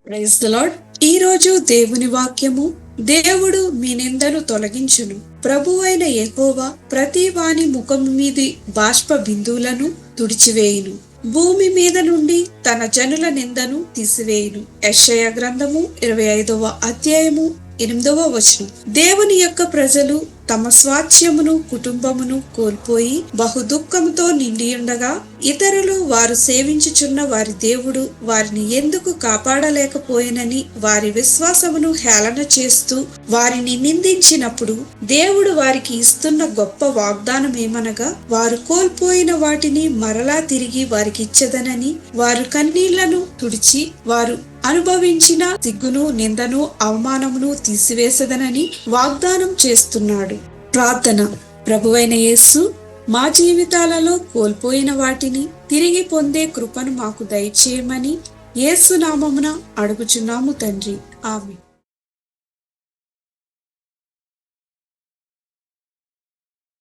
Praise the lord. ఈ రోజు దేవుని వాక్యము, దేవుడు మీ నిందను తొలగించును. ప్రభువైన యెహోవా ప్రతి వాని ముఖము మీది బాష్ప బిందువులను తుడిచివేయును. భూమి మీద నుండి తన జనుల నిందను తీసివేయును. యెషయా గ్రంథము 25వ అధ్యాయము 8వ వచనం. దేవుని యొక్క ప్రజలు తమ స్వాస్థ్యమును కుటుంబమును కోల్పోయి బహు దుఃఖముతో నిండియుండగా, ఇతరులు వారు సేవించుచున్న వారి దేవుడు వారిని ఎందుకు కాపాడలేకపోయినని వారి విశ్వాసమును హేళన చేస్తూ వారిని నిందించినప్పుడు, దేవుడు వారికి ఇస్తున్న గొప్ప వాగ్దానం ఏమనగా, వారు కోల్పోయిన వాటిని మరలా తిరిగి వారికి ఇచ్చదనని, వారు కన్నీళ్లను తుడిచి వారు అనుభవించిన సిగ్గును, నిందను, అవమానమును తీసివేసదనని వాగ్దానం చేస్తున్నాడు. ప్రార్థన. ప్రభువైన యేసు, మా జీవితాలలో కోల్పోయిన వాటిని తిరిగి పొందే కృపను మాకు దయచేయమని యేసు నామమున అడుగుచున్నాము తండ్రి. ఆమేన్.